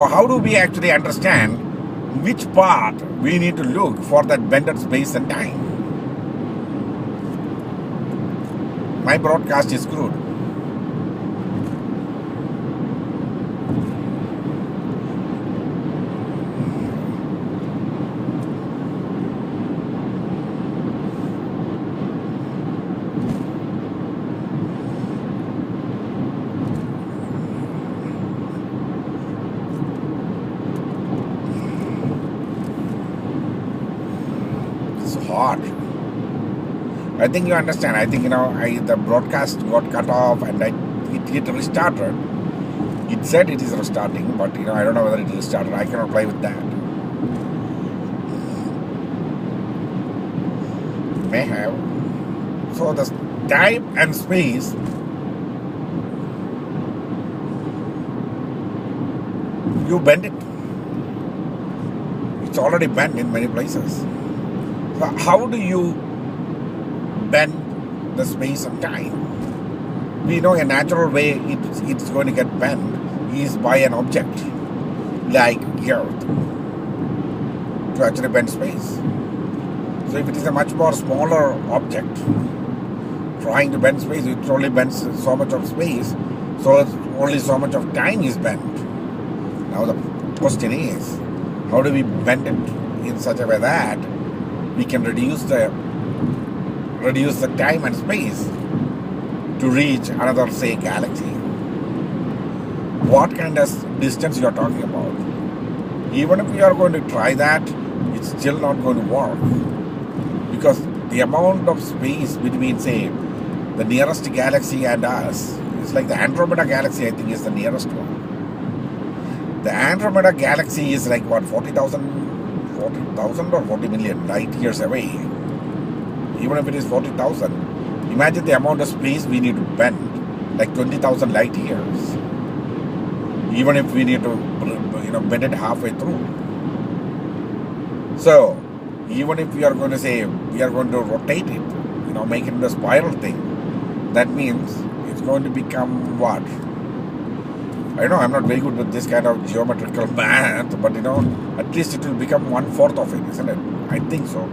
How do we actually understand which part we need to look for that bended space and time? My broadcast is screwed. It's hard. I think you understand. I think the broadcast got cut off and it restarted. It said it is restarting, but I don't know whether it restarted. I cannot play with that. May have. So the time and space you bend it. It's already bent in many places. So how do you bend the space and time? We know a natural way it's going to get bent is by an object like Earth to actually bend space. So if it is a much more smaller object trying to bend space, it only bends so much of space, so only so much of time is bent. Now the question is, how do we bend it in such a way that we can reduce the time and space to reach another, say, galaxy? What kind of distance you are talking about? Even if we are going to try that, it's still not going to work, because the amount of space between, say, the nearest galaxy and us is like the Andromeda galaxy. I think is the nearest one. The Andromeda galaxy is like what, 40,000 or 40 million light years away. Even if it is 40,000, imagine the amount of space we need to bend, like 20,000 light years. Even if we need to bend it halfway through. So even if we are going to say we are going to rotate it, make it into a spiral thing, that means it's going to become what? I know I'm not very good with this kind of geometrical math, but at least it will become 1/4 of it, isn't it? I think so.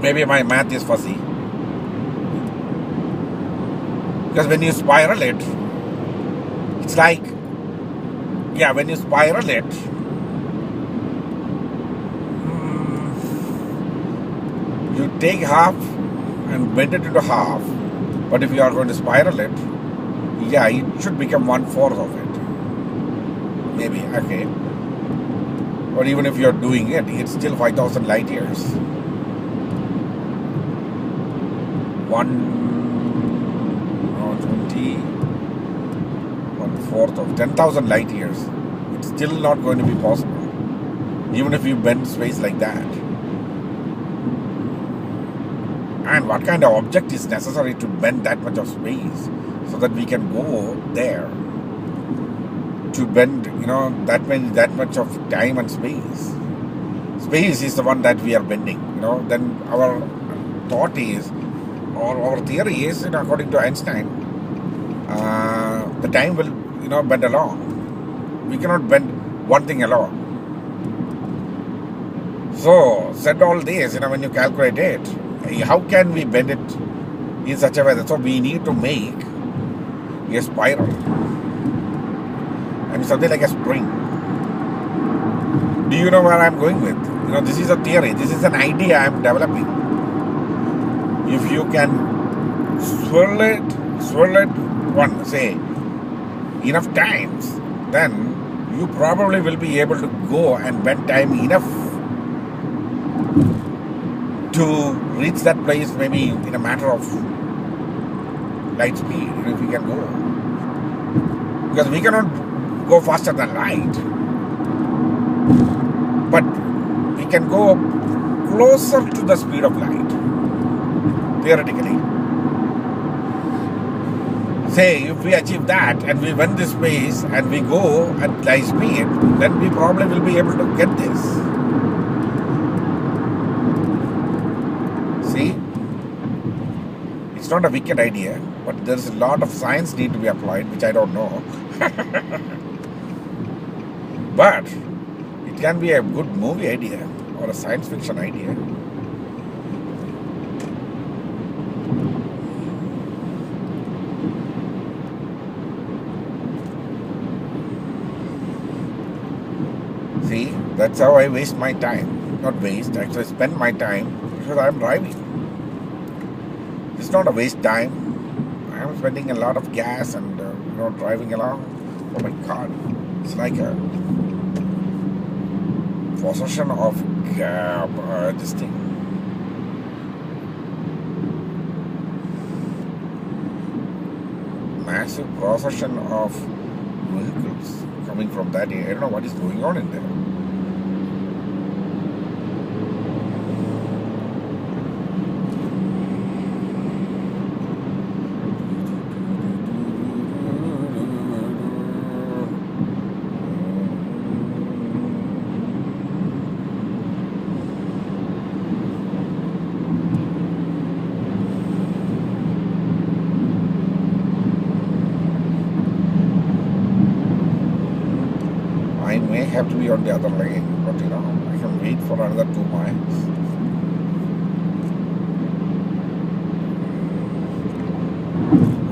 Maybe my math is fuzzy. Because when you spiral it, it's like, when you spiral it, you take half and bend it into half. But if you are going to spiral it, it should become 1/4 of it. Maybe, okay. Or even if you are doing it, it's still 5,000 light years. 1/4 of 10,000 light years. It's still not going to be possible, even if you bend space like that. And what kind of object is necessary to bend that much of space so that we can go there? To bend, that much of time and space. Space is the one that we are bending. Then our thought is, or our theory is, according to Einstein, the time will, bend along. We cannot bend one thing alone. So, said all this, when you calculate it, how can we bend it in such a way that, so we need to make a spiral. I mean, something like a spring. Do you know where I'm going with? This is a theory. This is an idea I'm developing. If you can swirl it enough times, then you probably will be able to go and bend time enough to reach that place maybe in a matter of light speed, if we can go. Because we cannot go faster than light, but we can go closer to the speed of light, theoretically. Say, if we achieve that and we win this space and we go at light speed, then we probably will be able to get this. See? It's not a wicked idea, but there's a lot of science need to be applied, which I don't know. But it can be a good movie idea or a science fiction idea. See, that's how I waste my time. Not waste, actually spend my time because I'm driving. It's not a waste time. I'm spending a lot of gas and driving along. Oh my God, it's like a possession of this thing. Massive procession of vehicles coming from that area. I don't know what is going on in there. I may have to be on the other lane, but I can wait for another 2 miles.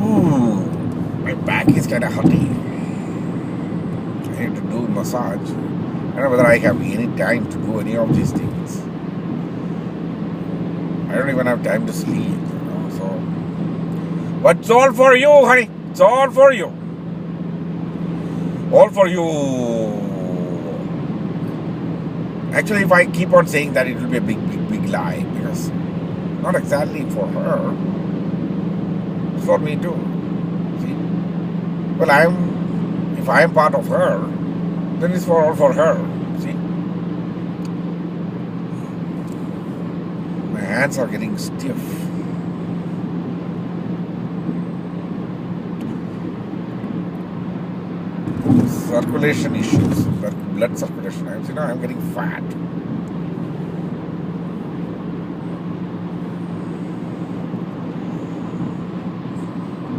Ooh, my back is kind of hurting. I need to do massage. I don't know whether I have any time to do any of these things. I don't even have time to sleep, so. But it's all for you, honey. It's all for you. All for you. Actually, if I keep on saying that, it will be a big lie, because not exactly for her, it's for me too. See? Well, if I am part of her, then it's all for her. See? My hands are getting stiff. Circulation issues, blood circulation. I'm getting fat.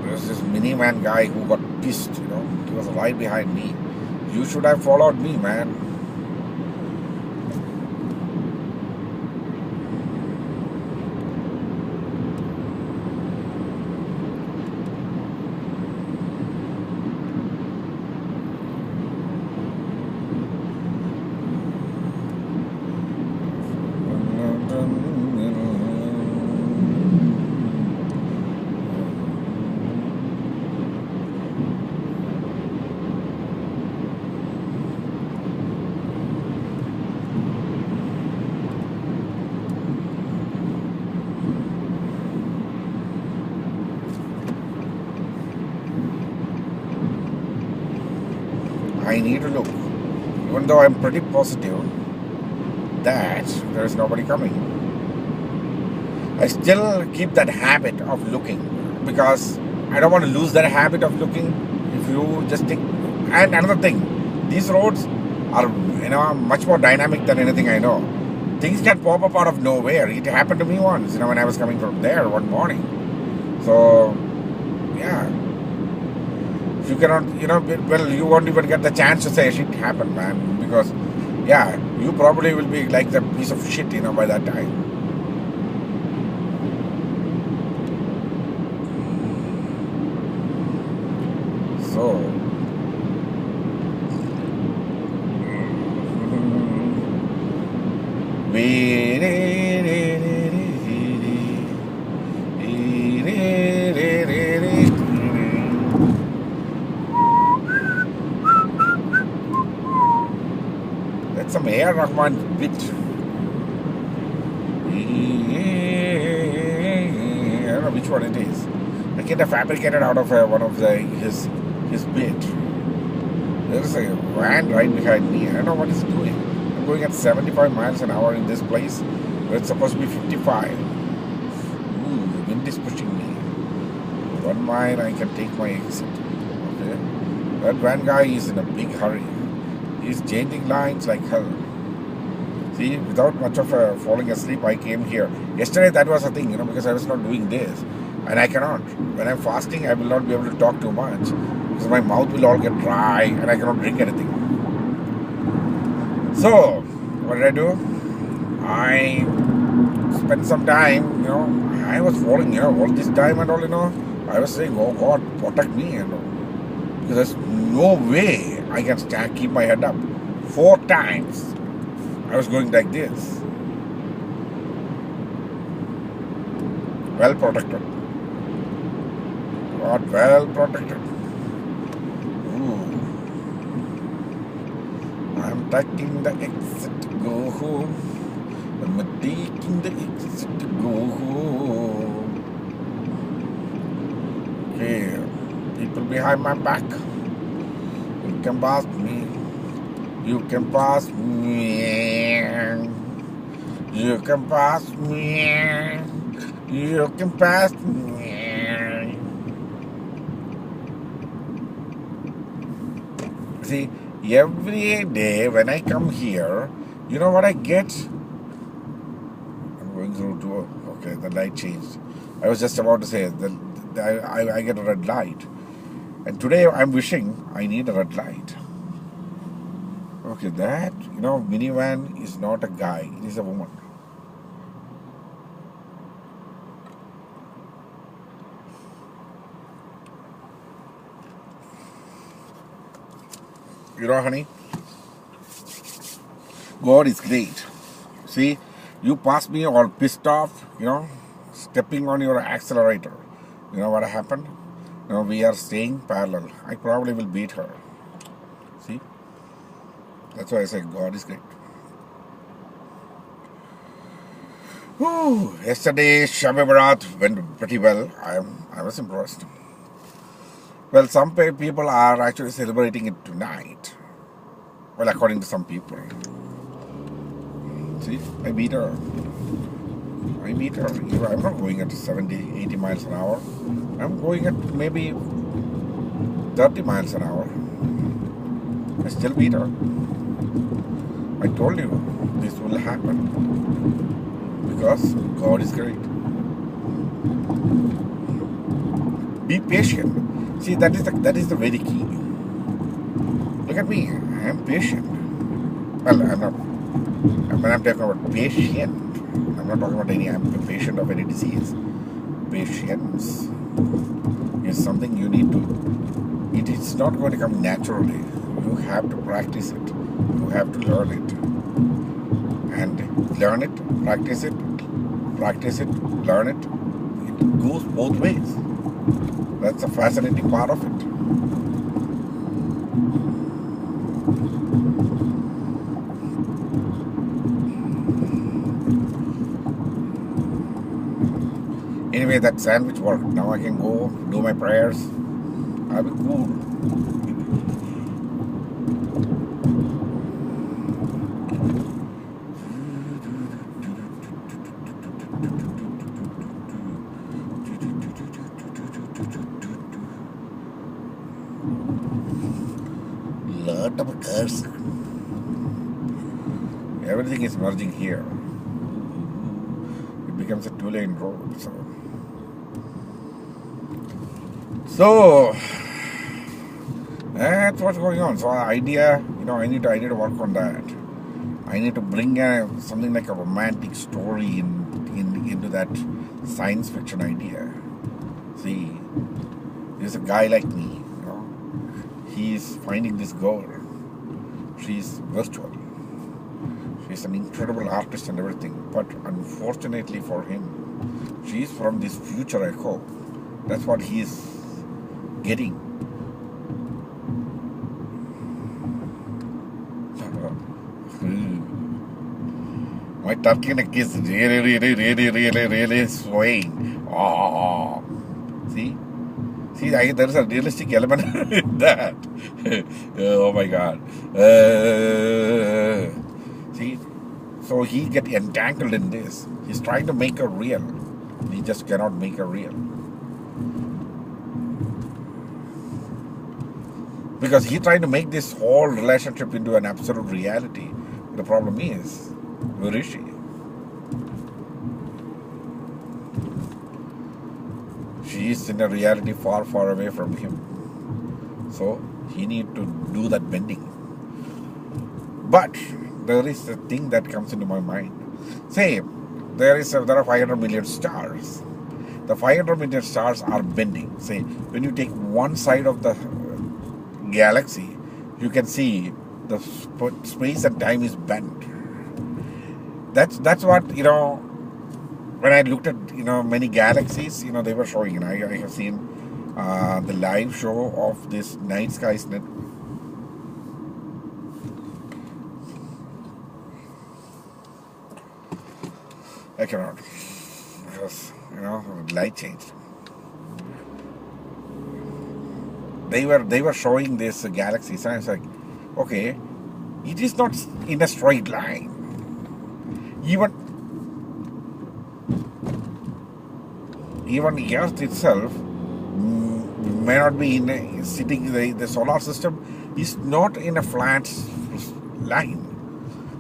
There's this minivan guy who got pissed. He was right behind me. You should have followed me, man. I need to look, even though I'm pretty positive that there is nobody coming. I still keep that habit of looking, because I don't want to lose that habit of looking. If you just think, and another thing, these roads are much more dynamic than anything I know. Things can pop up out of nowhere. It happened to me once, when I was coming from there one morning. So yeah. You cannot, well, you won't even get the chance to say shit happened, man, because, yeah, you probably will be like the piece of shit, by that time. So, that's some air Rahman bit. I don't know which one it is. I get a fabricated out of one of his bit. There's a van right behind me. I don't know what it's doing. I'm going at 75 miles an hour in this place, but it's supposed to be 55. Ooh, the wind is pushing me. 1 mile, I can take my exit. Okay. That van guy is in a big hurry. He's changing lines like hell. See, without much of falling asleep, I came here. Yesterday, that was a thing, because I was not doing this. And I cannot. When I'm fasting, I will not be able to talk too much, because my mouth will all get dry and I cannot drink anything. So, what did I do? I spent some time, I was falling, all this time and all. I was saying, oh God, protect me, because there's no way I can keep my head up. 4 times I was going like this. Well protected. God, well protected. Ooh. I'm taking the exit to go home. I'm taking the exit to go home. Okay, people behind my back. You can pass me. You can pass me. You can pass me. You can pass me. See, every day when I come here, you know what I get? I'm going through to, okay, the light changed. I was just about to say that I get a red light. And today I'm wishing I need a red light. Okay, that, minivan is not a guy, it is a woman. Honey, God is great. See, you pass me all pissed off, stepping on your accelerator. You know what happened? We are staying parallel. I probably will beat her. See? That's why I say God is great. Whew. Yesterday, Shab Barat went pretty well. I was impressed. Well, some people are actually celebrating it tonight. Well, according to some people. See, I beat her. I'm not going at 70, 80 miles an hour. I'm going at maybe 30 miles an hour. I still beat her. I told you this will happen. Because God is great. Be patient. See, that is the very key. Look at me. I am patient. Well, I'm not. When I'm talking about patient, I'm not talking about I'm a patient of any disease. Patience is something you need to. It is not going to come naturally. You have to practice it. You have to learn it. And learn it, practice it, learn it. It goes both ways. That's a fascinating part of it. Anyway, that sandwich worked. Now I can go do my prayers. I'll be cool. Lot of cars. Everything is merging here. It becomes a 2-lane road. So that's what's going on. So idea, I need to work on that. I need to bring something like a romantic story into that science fiction idea. See, there's a guy like me. He's finding this girl. She's virtual. She's an incredible artist and everything. But unfortunately for him, she's from this future echo. That's what he's getting. My turkey neck is really swaying. Oh, see, there is a realistic element in that. Oh my God. See, so he get entangled in this. He's trying to make her real. He just cannot make her real. Because he's trying to make this whole relationship into an absolute reality. The problem is, where is she? She is in a reality far, far away from him. So he need to do that bending. But there is a thing that comes into my mind. Say, there are 500 million stars. The 500 million stars are bending. Say, when you take one side of the galaxy, you can see the space and time is bent. That's what, when I looked at many galaxies, they were showing. I have seen the live show of this night skies net. I cannot, because the light changed. They were showing this galaxies, and I was like, okay, it is not in a straight line. Even Earth itself may not be sitting. The solar system is not in a flat line.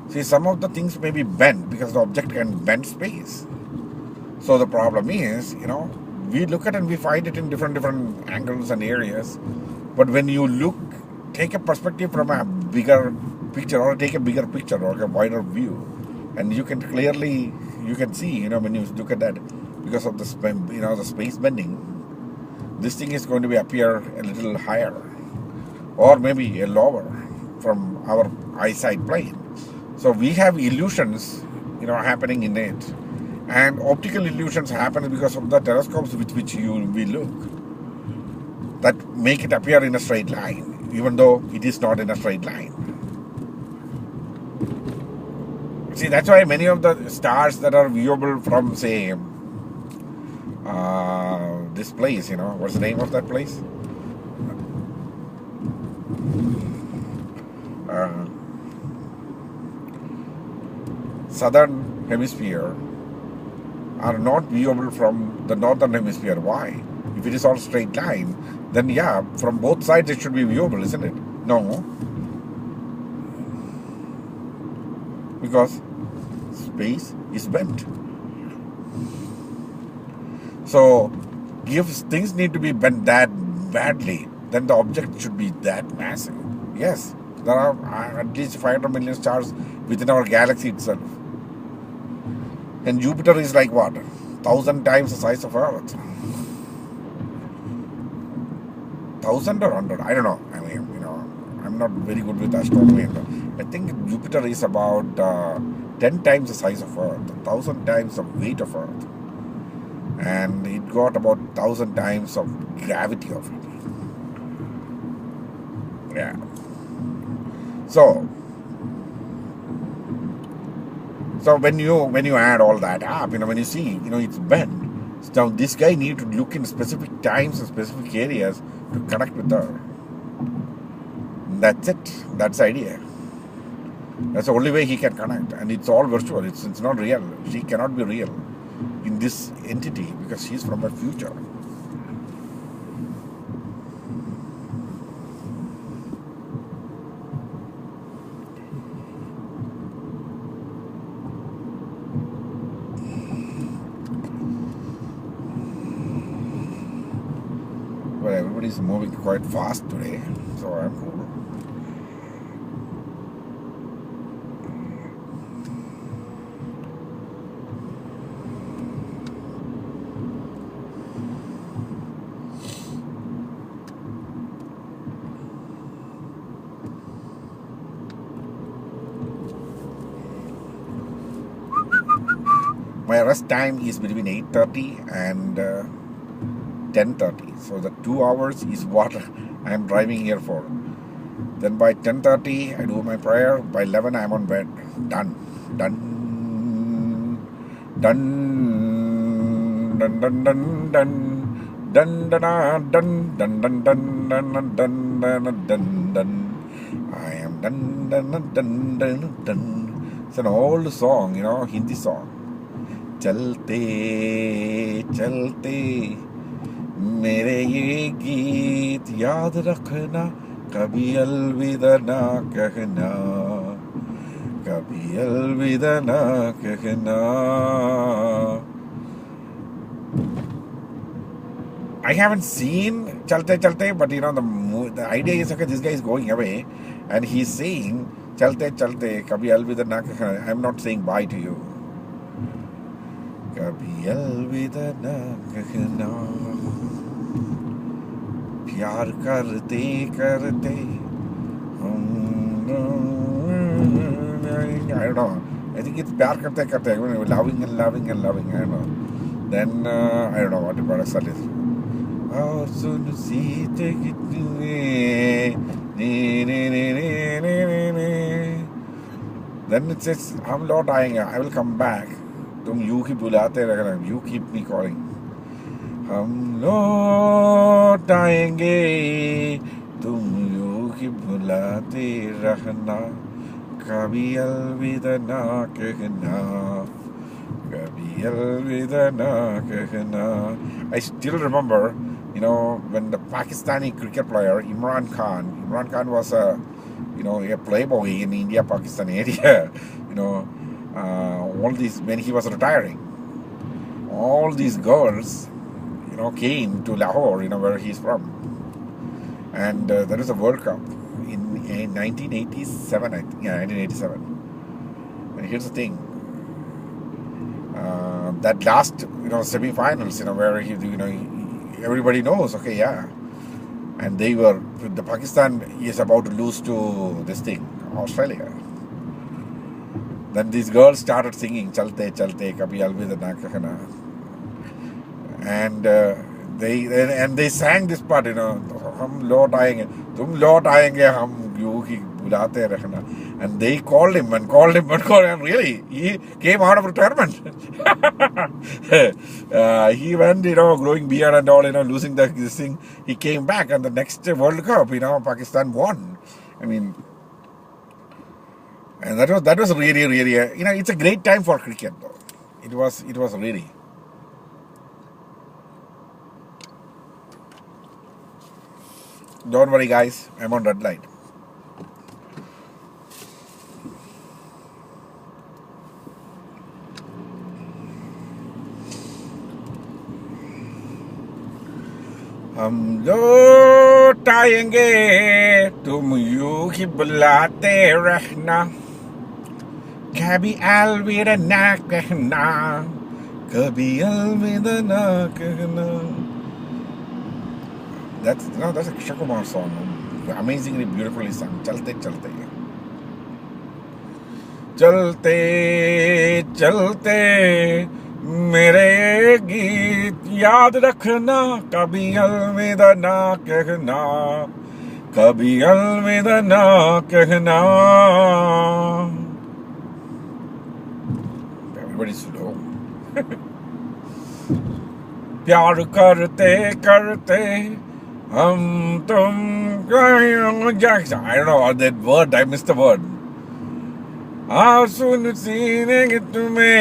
See, some of the things may be bent because the object can bend space. So the problem is, we look at and we find it in different angles and areas. But when you take a perspective from a bigger picture, or take a bigger picture or a wider view, and you can see, when you look at that, because of the space bending, this thing is going to appear a little higher, or maybe a lower from our eyesight plane. So we have illusions, happening in it, and optical illusions happen because of the telescopes with which we look, that make it appear in a straight line, even though it is not in a straight line. See, that's why many of the stars that are viewable from, say, this place, what's the name of that place? Southern hemisphere are not viewable from the northern hemisphere. Why? If it is all straight line, then yeah, from both sides it should be viewable, isn't it? No. Because space is bent. So, if things need to be bent that badly, then the object should be that massive. Yes, there are at least 500 million stars within our galaxy itself. And Jupiter is like what? 1,000 times the size of Earth. 1,000 or 100? I don't know. I mean, I'm not very good with astronomy. I think Jupiter is about 10 times the size of Earth, 1,000 times the weight of Earth. And it got about 1,000 times of gravity of it. Yeah. So when you add all that up, when you see, it's bent. Now this guy need to look in specific times and specific areas to connect with her. That's it. That's the idea. That's the only way he can connect, and it's all virtual. It's not real. She cannot be real in this entity because she's from a future. But everybody's moving quite fast today, so I'm cool. My rest time is between 8:30 and 10:30. So the 2 hours is what I'm driving here for. Then by 10:30 I do my prayer. By 11 I'm on bed. Done. Done. Done. Dun dun dun dun. Dun dun dun dun dun dun dun dun dun dun dun dun. I am dun dun dun dun dun dun. It's an old song, Hindi song. चलते चलते मेरे ये गीत याद रखना, कभी अलविदा ना कहना, कभी अलविदा ना कहना. I haven't seen Chalte Chalte, but the idea is, okay, this guy is going away and he's saying Chalte chalte, kabhi alvida na kahna. I'm not saying bye to you. Kabhi alvida na kahna. Pyar karte karte. I don't know. I think it's pyar karte karte. Loving and loving and loving. I don't know. Then I don't know what the product is. और सुन सीते कितने then it says हम लौट आएंगे, I will come back, तुम यूं ही बुलाते रहना, you keep me calling, हम लौट आएंगे, तुम यूं ही बुलाते रहना, कभी अलविदा ना कहना, कभी अलविदा ना कहना. I still remember, when the Pakistani cricket player Imran Khan was a playboy in India-Pakistan area. All these, when he was retiring, all these girls, came to Lahore, where he's from, and there was a World Cup in 1987, I think, 1987. And here's the thing. That last, semi-finals, where everybody knows, okay, yeah. And the Pakistan is about to lose to this thing, Australia. Then these girls started singing, Chalte, Chalte, Kabhi Alvida Na Kahna. And they sang this part, Hum Lord Aayenge, Tum Lord Aayenge, Hum Yuhi Bulate Rahna. And they called him and called him and called him. Really, he came out of retirement. He went, growing beard and all, losing this thing. He came back, and the next World Cup, Pakistan won. I mean, and that was really, really, it's a great time for cricket, though. It was really. Don't worry, guys. I'm on red light. हम लौट आएंगे, तुम यूं ही बुलाते रहना, कभी अलविदा ना कहना, कभी अलविदा ना कहना. That's a Kishore Kumar song, amazingly beautifully sung. Chalte chalte, chalte chalte. मेरे गीत याद रखना, कभी अलविदा ना कहना, कभी अलविदा ना कहना. Everybody slow. प्यार करते करते हम तुम, I don't know that word, I missed the word. हाँ सुन सीने तुम्हें,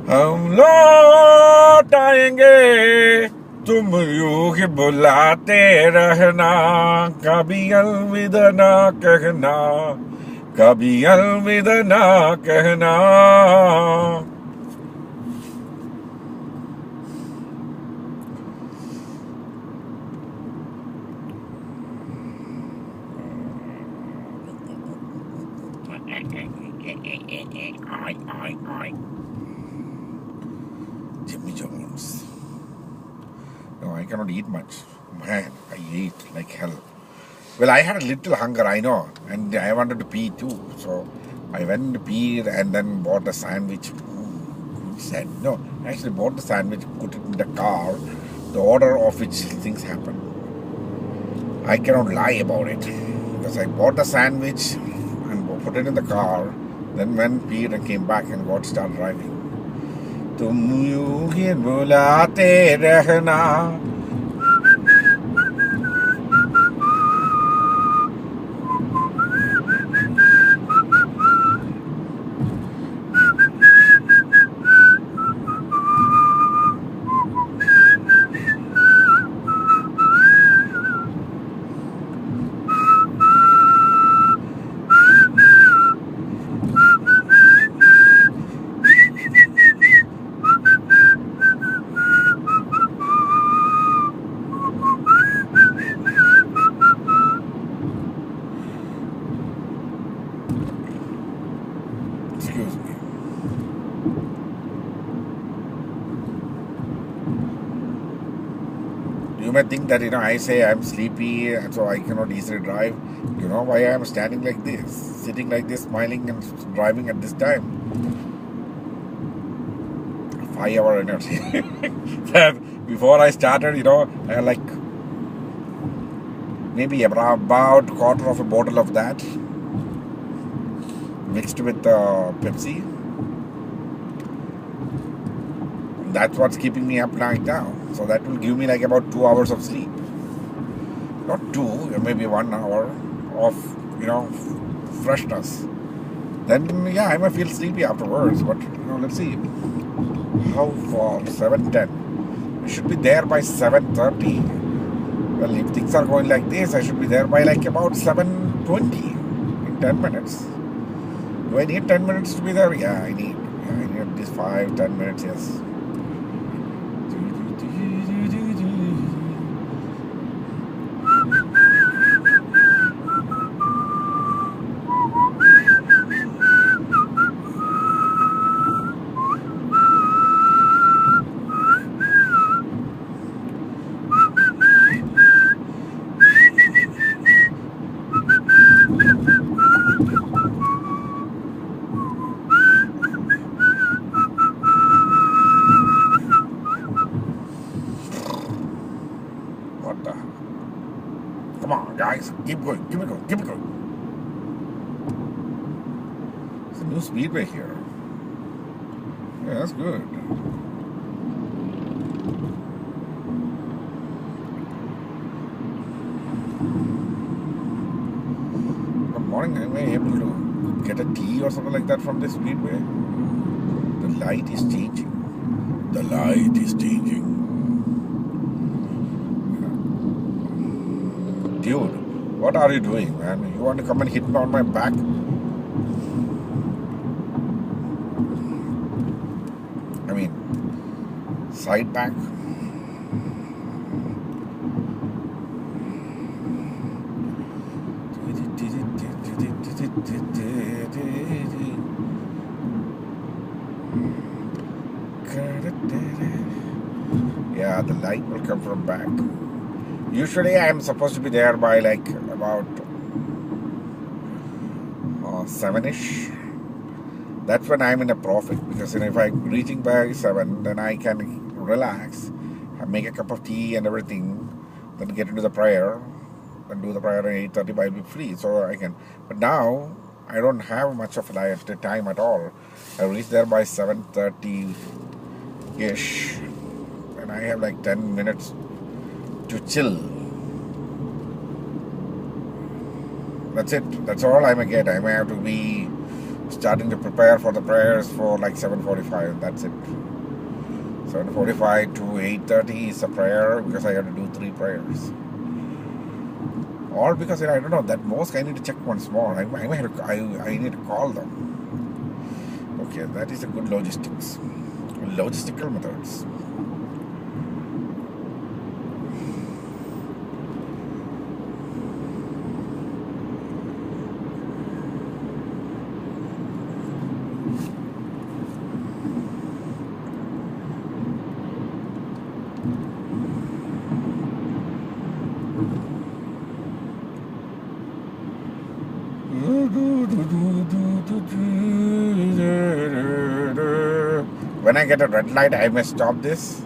हम लौट आएंगे, तुम यूं ही बुलाते रहना, कभी अलविदा ना कहना, कभी अलविदा ना कहना. Jimmy Jones. No, I cannot eat much. Man, I ate like hell. Well, I had a little hunger, I know, and I wanted to pee too. So I went to pee and then bought a sandwich. Said no, actually bought the sandwich, put it in the car. The order of which things happen, I cannot lie about it, because I bought a sandwich and put it in the car. Then went, peed and came back and started driving. तुम यूं ही बुलाते रहना. may think that I say I'm sleepy and so I cannot easily drive. You know why I'm standing like this, sitting like this, smiling and driving at this time. 5 hour energy. Before I started, I had like maybe about quarter of a bottle of that mixed with Pepsi. That's what's keeping me up right now. So that will give me like about 2 hours of sleep. Not 2, maybe 1 hour of, freshness. Then, yeah, I might feel sleepy afterwards. But, let's see. How far? 7:10. I should be there by 7:30. Well, if things are going like this, I should be there by like about 7:20 in 10 minutes. Do I need 10 minutes to be there? Yeah, I need at least 5-10 minutes, yes. What the? Come on, guys. Keep going. Keep it going. Keep it going. It's a new speedway here. Yeah, that's good. Good morning. Am I able to get a tea or something like that from this speedway? The light is changing. The light is changing. Dude, what are you doing, man? You want to come and hit me on my back? I mean, side back? Yeah, the light will come from back. Usually I'm supposed to be there by like about 7ish. That's when I'm in a profit, because if I'm reaching by 7, then I can relax, make a cup of tea and everything, then get into the prayer, and do the prayer at 8:30. I'll be free, so I can. But now I don't have much of a time at all. I reach there by 7:30-ish, and I have like 10 minutes to chill. That's it. That's all I may get. I may have to be starting to prepare for the prayers for like 7:45. That's it. 7:45 to 8:30 is a prayer, because I have to do 3 prayers. All because I don't know, that mosque I need to check once more. I need to call them. Okay, that is a good logistical methods. When I get a red light, I may stop this.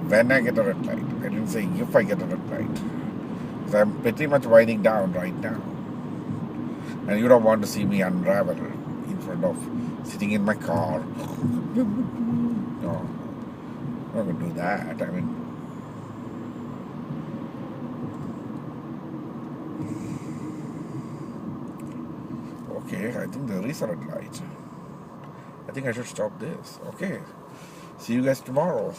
When I get a red light. I didn't say if I get a red light. So I'm pretty much winding down right now. And you don't want to see me unravel in front of sitting in my car. No, I'm not going to do that. I mean, okay, I think there is a red light. I think I should stop this. Okay. See you guys tomorrow.